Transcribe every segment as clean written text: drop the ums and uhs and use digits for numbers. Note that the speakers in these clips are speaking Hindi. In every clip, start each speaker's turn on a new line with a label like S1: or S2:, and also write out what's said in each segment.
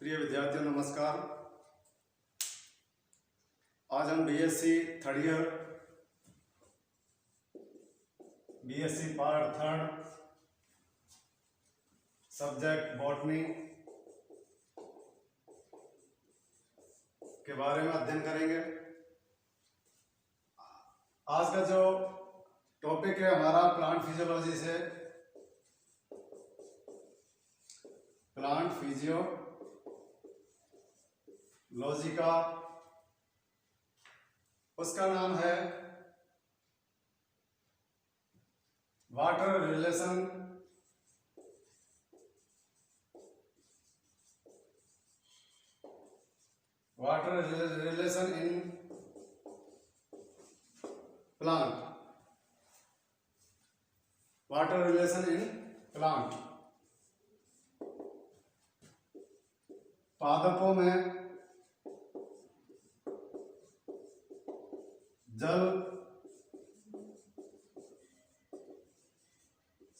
S1: प्रिय विद्यार्थियों नमस्कार। आज हम BSc third year BSc part third subject botany के बारे में अध्ययन करेंगे। आज का जो टॉपिक है हमारा प्लांट फिजियोलॉजी से प्लांट फिजियोलॉजी का उसका नाम है water relation in plant. Water relation in plant पादपों में जल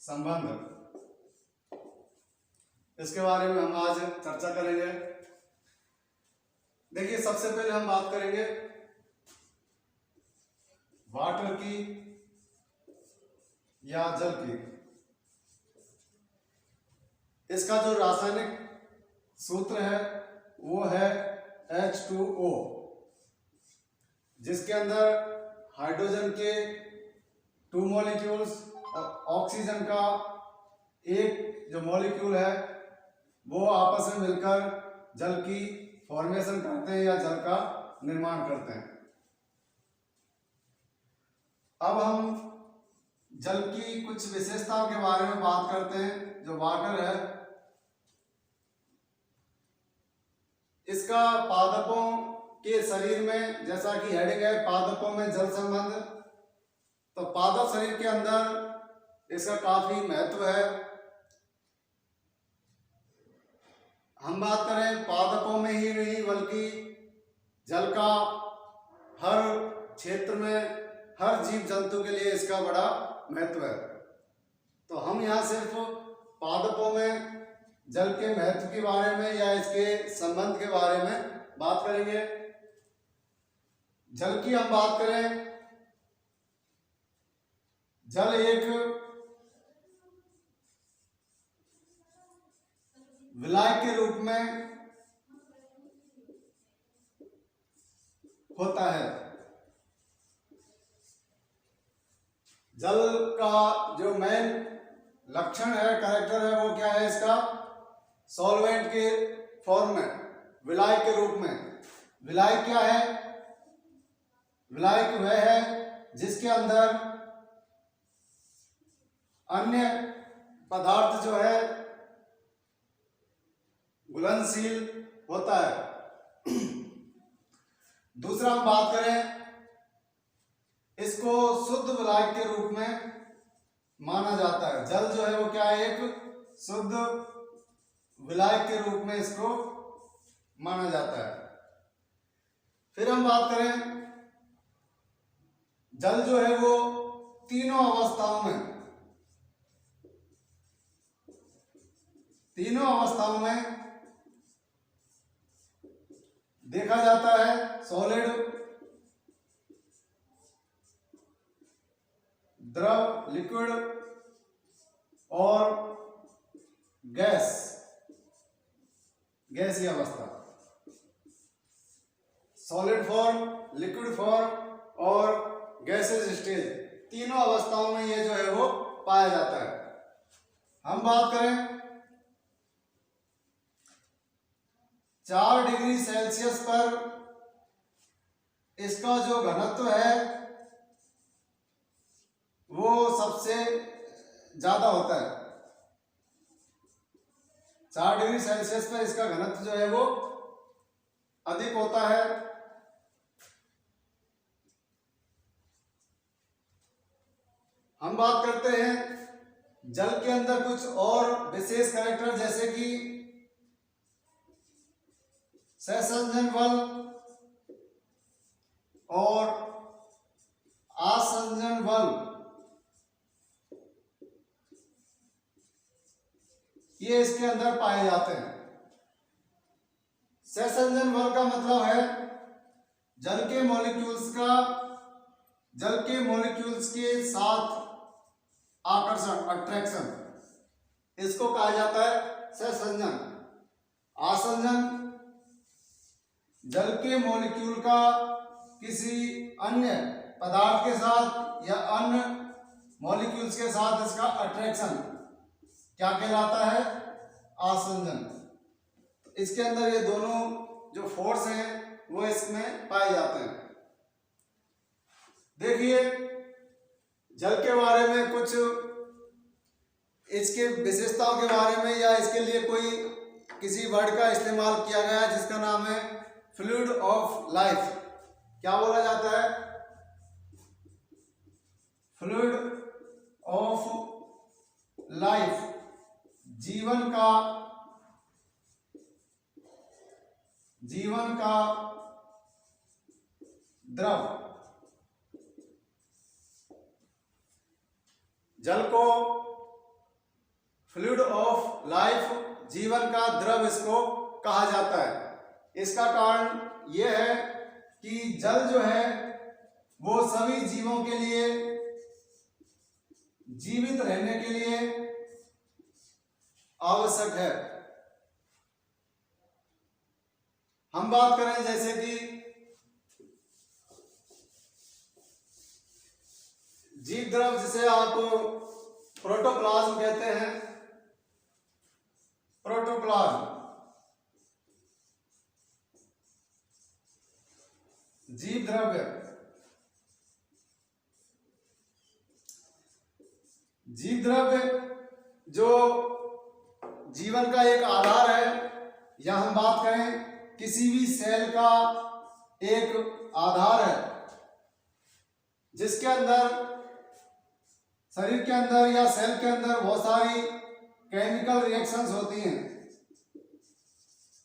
S1: संबंध, इसके बारे में हम आज चर्चा करेंगे। देखिए, सबसे पहले हम बात करेंगे वाटर की या जल की। इसका जो रासायनिक सूत्र है वो है H2O, जिसके अंदर हाइड्रोजन के 2 मॉलिक्यूल्स और ऑक्सीजन का एक जो मॉलिक्यूल है वो आपस में मिलकर जल की फॉर्मेशन करते हैं या जल का निर्माण करते हैं। अब हम जल की कुछ विशेषताओं के बारे में बात करते हैं। जो वाटर है इसका पादपों के शरीर में, जैसा कि हेडिंग है पादपों में जल संबंध, तो पादप शरीर के अंदर इसका काफी महत्व है। हम बात करें पादपों में ही नहीं बल्कि जल का हर क्षेत्र में हर जीव जंतु के लिए इसका बड़ा महत्व है। तो हम यहाँ सिर्फ पादपों में जल के महत्व के बारे में या इसके संबंध के बारे में बात करेंगे। जल की हम बात करें, जल एक विलायक के रूप में होता है। जल का जो मेन लक्षण है, कैरेक्टर है, वो क्या है इसका? सॉल्वेंट के फॉर्म में, विलायक के रूप में। विलायक क्या है? विलायक वह है जिसके अंदर अन्य पदार्थ जो है घुलनशील होता है। दूसरा हम बात करें, इसको शुद्ध विलायक के रूप में माना जाता है। जल जो है वो क्या है? एक शुद्ध विलायक के रूप में इसको माना जाता है। फिर हम बात करें, जल जो है वो तीनों अवस्थाओं में देखा जाता है। सॉलिड, द्रव, लिक्विड और गैसीय अवस्था। सॉलिड फॉर्म, लिक्विड फॉर्म और गैसेस स्टेज, तीनों अवस्थाओं में ये जो है वो पाया जाता है। हम बात करें 4 डिग्री सेल्सियस पर इसका जो घनत्व है वो सबसे ज्यादा होता है। 4 डिग्री सेल्सियस पर इसका घनत्व जो है वो अधिक होता है। हम बात करते हैं जल के अंदर कुछ और विशेष कैरेक्टर, जैसे कि सहसंजन बल और आसंजन बल। ये इसके अंदर पाए जाते हैं। सहसंजन बल का मतलब है जल के मॉलिक्यूल्स के साथ आकर्षण, अट्रैक्शन, इसको कहा जाता है सहसंजन। आसंजन जल के मॉलिक्यूल का किसी अन्य पदार्थ के साथ या अन्य मॉलिक्यूल्स के साथ इसका अट्रैक्शन क्या कहलाता है? आसंजन। इसके अंदर ये दोनों जो फोर्स हैं वो इसमें पाए जाते हैं। देखिए जल के बारे में कुछ इसके विशेषताओं के बारे में या इसके लिए कोई किसी वर्ड का इस्तेमाल किया गया है जिसका नाम है फ्लूइड ऑफ लाइफ। क्या बोला जाता है? फ्लूइड ऑफ लाइफ, जीवन का द्रव। जल को फ्लूइड ऑफ लाइफ, जीवन का द्रव इसको कहा जाता है। इसका कारण यह है कि जल जो है वो सभी जीवों के लिए जीवित रहने के लिए आवश्यक है। हम बात करें जैसे कि जीव द्रव, जिसे आप प्रोटोप्लाज्म कहते हैं, प्रोटोप्लाज्म जीव द्रव्य। जीव द्रव्य जो जीवन का एक आधार है, या हम बात करें किसी भी सेल का एक आधार है, जिसके अंदर, शरीर के अंदर या सेल के अंदर बहुत सारी केमिकल रिएक्शंस होती हैं।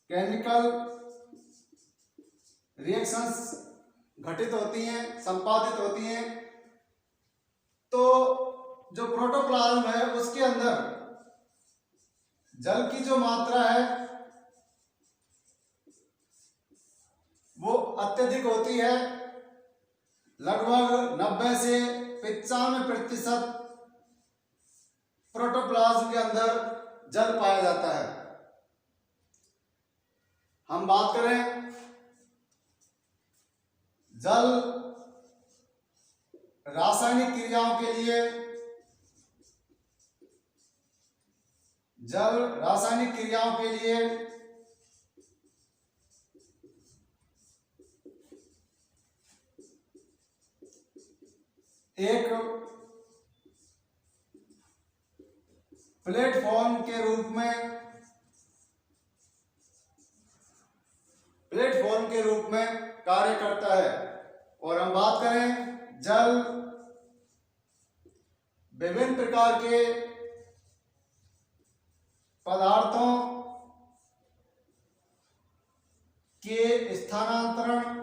S1: केमिकल रिएक्शंस घटित होती हैं, संपादित होती हैं। तो जो प्रोटोप्लाज्म है उसके अंदर जल की जो मात्रा है वो अत्यधिक होती है। लगभग 90 से 95% प्रोटोप्लाज्म के अंदर जल पाया जाता है। हम बात करें जल रासायनिक क्रियाओं के लिए, जल रासायनिक क्रियाओं के लिए एक प्लेटफॉर्म के रूप में कार्य करता है। और हम बात करें जल विभिन्न प्रकार के पदार्थों के स्थानांतरण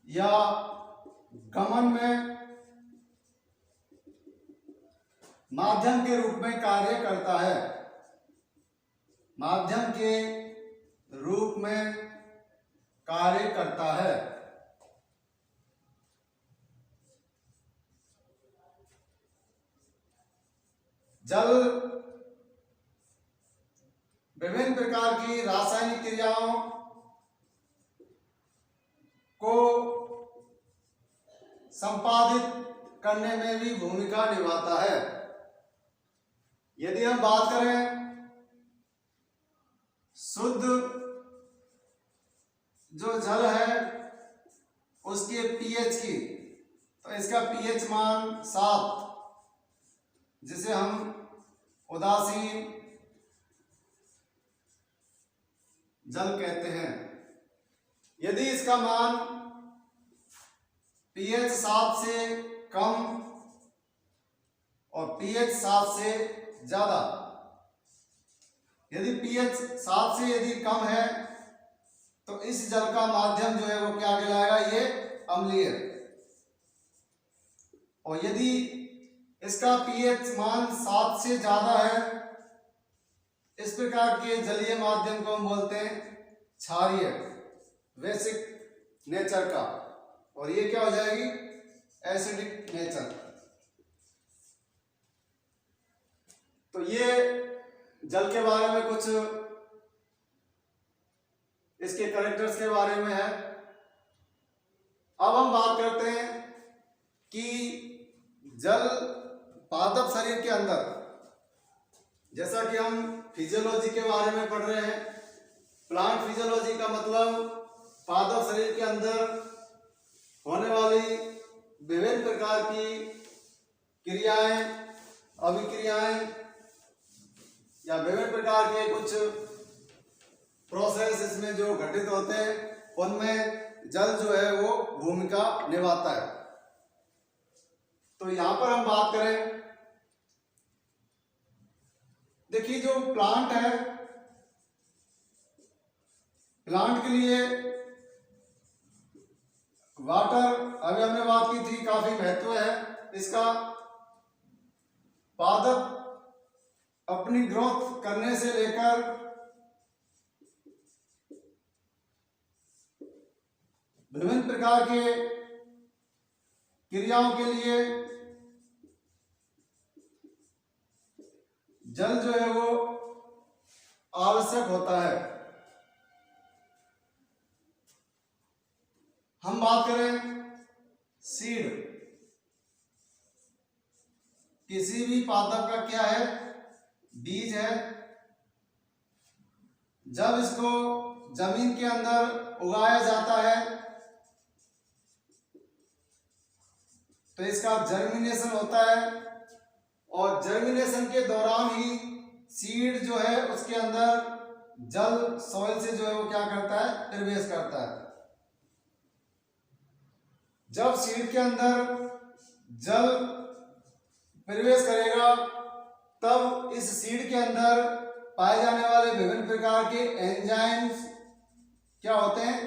S1: या गमन में माध्यम के रूप में कार्य करता है। माध्यम के रूप में कार्य करता है। जल विभिन्न प्रकार की रासायनिक क्रियाओं को संपादित करने में भी भूमिका निभाता है। यदि हम बात करें शुद्ध जो जल है उसके पीएच की, तो इसका पीएच मान 7, जिसे हम उदासीन जल कहते हैं। यदि इसका मान पीएच 7 से कम और पीएच 7 से ज्यादा, यदि पीएच 7 से यदि कम है तो इस जल का माध्यम जो है वो क्या कहलाएगा? ये अम्लीय। और यदि इसका पीएच मान 7 से ज्यादा है इस प्रकार के जलीय माध्यम को हम बोलते हैं क्षारीय, बेसिक नेचर का, और ये क्या हो जाएगी, एसिडिक नेचर। तो ये जल के बारे में कुछ इसके कैरेक्टर्स के बारे में है। अब हम बात करते हैं कि जल पादप शरीर के अंदर, जैसा कि हम फिजियोलॉजी के बारे में पढ़ रहे हैं, प्लांट फिजियोलॉजी का मतलब पादप शरीर के अंदर होने वाली विभिन्न प्रकार की क्रियाएं, अभिक्रियाएं या विभिन्न प्रकार के कुछ प्रोसेस इसमें जो घटित होते हैं, उनमें जल जो है वो भूमिका निभाता है। तो यहां पर हम बात करें, देखिए जो प्लांट है, प्लांट के लिए वाटर, अभी हमने बात की थी, काफी महत्व है इसका। पादप अपनी ग्रोथ करने से लेकर विभिन्न प्रकार के क्रियाओं के लिए जल जो है वो आवश्यक होता है। हम बात करें सीड, किसी भी पादप का क्या है, बीज है। जब इसको जमीन के अंदर उगाया जाता है तो इसका जर्मिनेशन होता है, और जर्मिनेशन के दौरान ही सीड जो है उसके अंदर जल, सॉइल से जो है वो क्या करता है, प्रवेश करता है। जब सीड के अंदर जल प्रवेश करेगा तब इस सीड के अंदर पाए जाने वाले विभिन्न प्रकार के एंजाइम्स क्या होते हैं,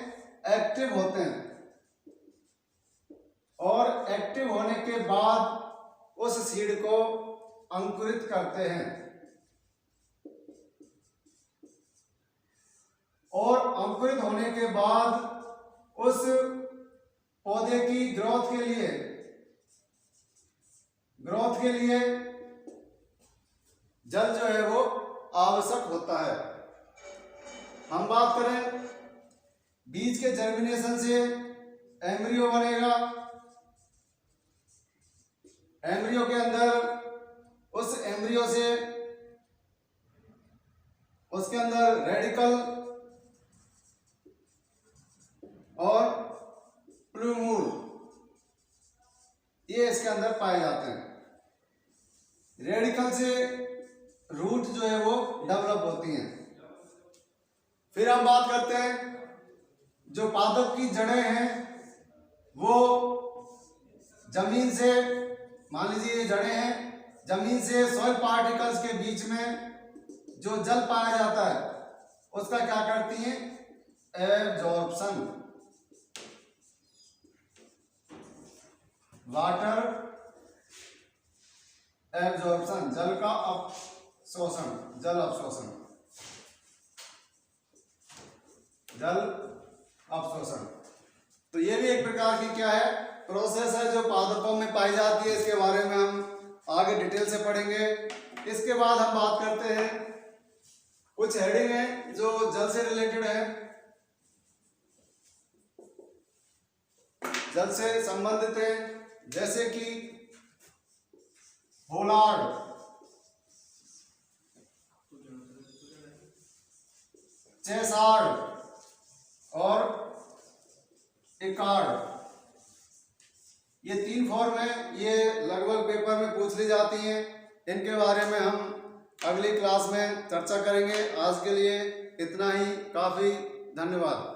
S1: एक्टिव होते हैं, और एक्टिव होने के बाद उस सीड को अंकुरित करते हैं, और अंकुरित होने के बाद उस पौधे की ग्रोथ के लिए जल जो है वो आवश्यक होता है। हम बात करें बीज के जर्मिनेशन से एम्ब्रियो बनेगा, एम्ब्रियो के अंदर, उस एम्ब्रियो से उसके अंदर रेडिकल और प्लूमूल ये इसके अंदर पाए जाते हैं। रेडिकल से रूट जो है वो डेवलप होती हैं। फिर हम बात करते हैं जो पादप की जड़ें हैं, वो जमीन से, मान लीजिए ये जड़ें हैं, जमीन से सॉइल पार्टिकल्स के बीच में जो जल पाया जाता है उसका क्या करती हैं, एब्जॉर्प्शन, वाटर एब्जॉर्प्शन, जल का अवशोषण, जल अवशोषण, जल अवशोषण। तो ये भी एक प्रकार की क्या है, प्रोसेस है जो पादपों में पाई जाती है। इसके बारे में हम आगे डिटेल से पढ़ेंगे। इसके बाद हम बात करते हैं, कुछ हेडिंग है जो जल से रिलेटेड है, जल से संबंधित है, जैसे कि होलार्ड, चेसार्ड और इकार्ड, ये 3 फॉर्म है। ये लगभग पेपर में पूछ ली जाती हैं। इनके बारे में हम अगली क्लास में चर्चा करेंगे। आज के लिए इतना ही काफ़ी। धन्यवाद।